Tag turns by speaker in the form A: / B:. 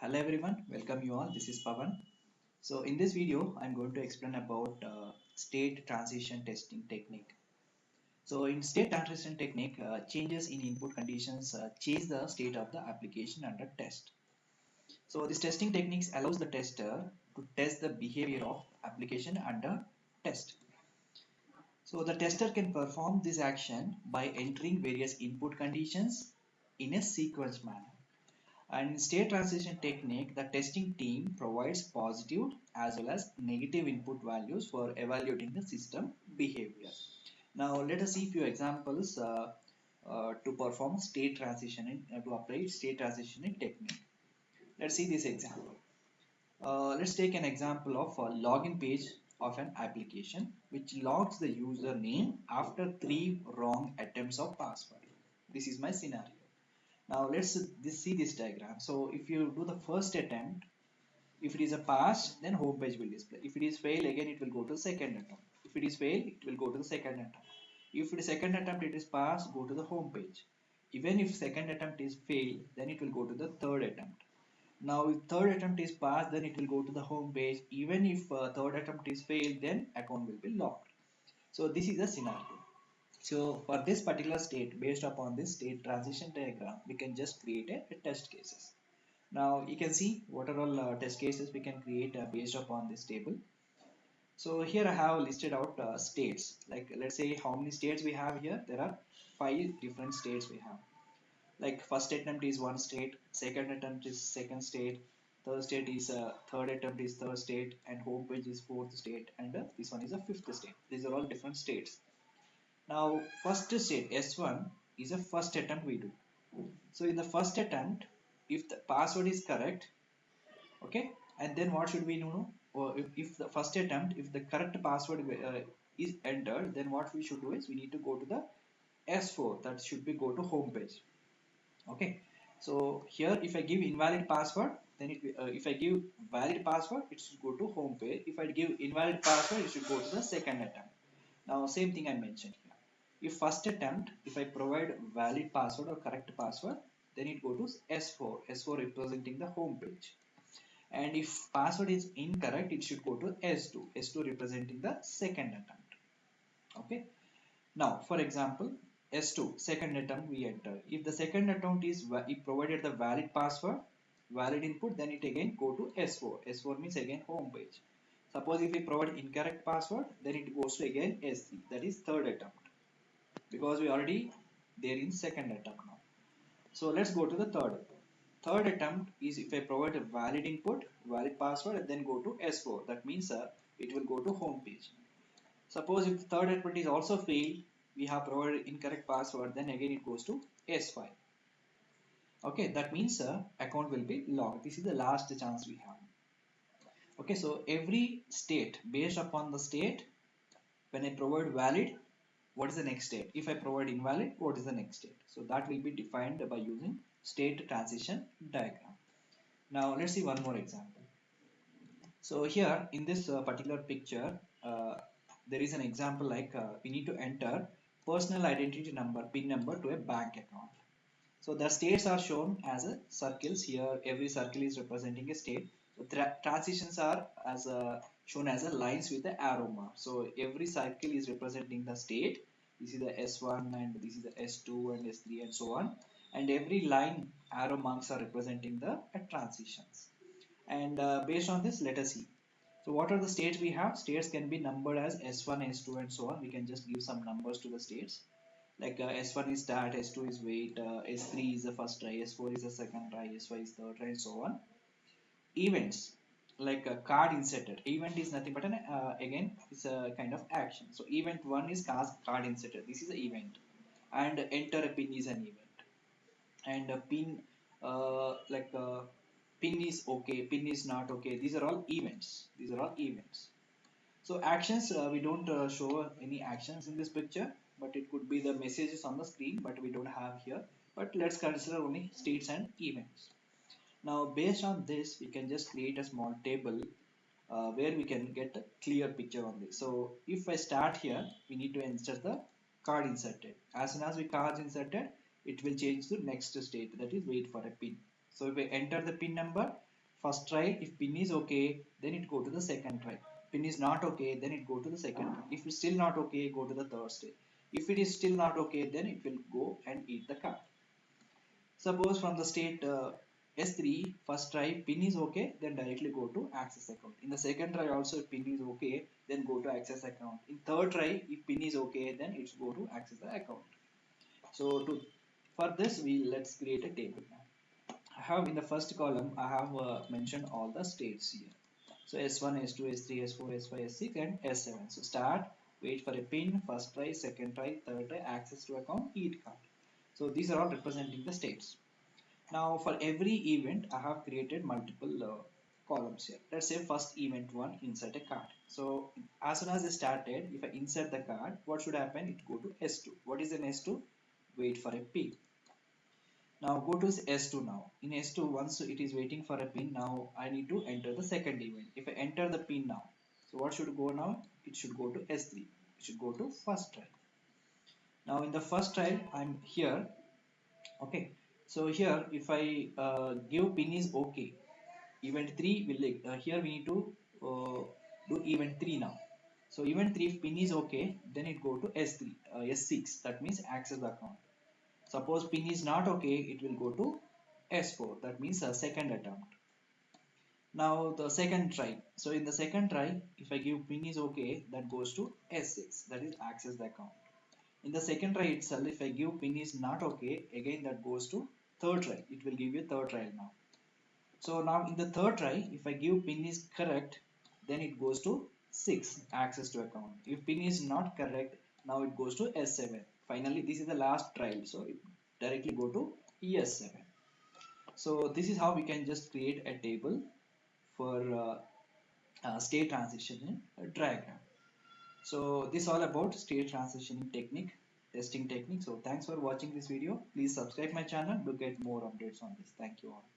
A: Hello everyone, welcome you all. This is Pavan. So in this video, I'm going to explain about state transition testing technique. So in state transition technique, changes in input conditions change the state of the application under test. So this testing techniques allows the tester to test the behavior of application under test. So the tester can perform this action by entering various input conditions in a sequence manner. And in state transition technique, the testing team provides positive as well as negative input values for evaluating the system behavior. Now let us see a few examples to perform state transitioning to apply state transitioning technique. Let's see this example. Let's take an example of a login page of an application which logs the username after 3 wrong attempts of password. This is my scenario. Now let's see this diagram. So if you do the first attempt, if it is a pass, then home page will display. If it is fail, again it will go to the second attempt. If it is fail, it will go to the second attempt. If it is second attempt it is pass, go to the home page. Even if second attempt is fail, then it will go to the third attempt. Now if third attempt is pass, then it will go to the home page. Even if third attempt is fail, then account will be locked. So this is the scenario. So for this particular state, based upon this state transition diagram, we can just create a test cases. Now you can see what are all test cases we can create based upon this table. So here I have listed out states. Like let's say how many states we have here. There are 5 different states we have. Like first attempt is one state, second attempt is second state, third state is third attempt is third state, and home page is fourth state, and this one is a fifth state. These are all different states. Now, first state S1 is a first attempt we do. So in the first attempt, if the password is correct, okay, and then what should we do? Or if the first attempt, if the correct password is entered, then what we should do is we need to go to the S4. That should be go to home page. Okay. So here, if I give invalid password, then if I give valid password, it should go to home page. If I give invalid password, it should go to the second attempt. Now, same thing I mentioned here. If first attempt, if I provide valid password or correct password, then it go to S4, S4 representing the home page. And if password is incorrect, it should go to S2, S2 representing the second attempt. Okay. Now, for example, S2, second attempt we enter. If the second attempt is, it provided the valid password, valid input, then it again go to S4. S4 means again home page. Suppose if we provide incorrect password, then it goes to again S3, that is third attempt. Because we already there in second attempt now. So let's go to the third. Third attempt is if I provide a valid input, valid password, and then go to S4. That means it will go to home page. Suppose if third attempt is also failed, we have provided incorrect password, then again it goes to S5. Okay, that means account will be locked. This is the last chance we have. Okay, so every state, based upon the state, when I provide valid, what is the next state? If I provide invalid, what is the next state? So that will be defined by using state transition diagram. Now let's see one more example. So here in this particular picture, there is an example like we need to enter personal identity number, PIN number to a bank account. So the states are shown as a circles here. Every circle is representing a state. So transitions are as shown as a lines with the arrow mark. So every circle is representing the state. This is the S1 and this is the S2 and S3 and so on. And every line arrow marks are representing the transitions. And based on this, let us see. So what are the states we have? States can be numbered as S1, S2 and so on. We can just give some numbers to the states. Like S1 is start, S2 is wait, S3 is the first try, S4 is the second try, S5 is third try and so on. Events like a card inserted. Event is nothing but an again it's a kind of action. So event 1 is card inserted. This is an event. And enter a pin is an event. And a pin pin is okay, pin is not okay. These are all events. These are all events. So actions, we don't show any actions in this picture, but it could be the messages on the screen, but we don't have here. But let's consider only states and events. Now, based on this, we can just create a small table where we can get a clear picture on this. So if I start here, we need to insert the card inserted. As soon as we card inserted, it will change to next state, that is wait for a pin. So if I enter the pin number, first try. If pin is okay, then it go to the second try. Pin is not okay, then it go to the second try. If it's still not okay, go to the third stage. If it is still not okay, then it will go and eat the card. Suppose from the state S3, first try pin is okay, then directly go to access account. In the second try also, if pin is okay, then go to access account. In third try, if pin is okay, then it's go to access the account. So for this, let's create a table now. I have in the first column, I have mentioned all the states here. So S1, S2, S3, S4, S5, S6 and S7. So start, wait for a pin, first try, second try, third try, access to account, eat card. So these are all representing the states. Now for every event, I have created multiple columns here. Let's say first event one, insert a card. So as soon as I started, if I insert the card, what should happen? It go to S2. What is an S2? Wait for a pin. Now go to S2 now. In S2, once it is waiting for a pin, now I need to enter the second event. If I enter the pin now, so what should go now? It should go to S3. It should go to first try. Now in the first try, I'm here. Okay. So here, if I give pin is okay, event 3 will here we need to do event 3 now. So event 3, if pin is okay, then it go to S3, S6. That means access the account. Suppose pin is not okay, it will go to S4. That means a second attempt. Now the second try. So in the second try, if I give pin is okay, that goes to S6. That is access the account. In the second try itself, if I give pin is not okay, again that goes to third try. It will give you third try now. So now in the third try, if I give pin is correct, then it goes to 6, access to account. If pin is not correct, now it goes to S7. Finally, this is the last trial, so it directly go to ES7. So this is how we can just create a table for state transition diagram. So this is all about state transitioning technique, testing technique. So thanks for watching this video. Please subscribe my channel to get more updates on this. Thank you all.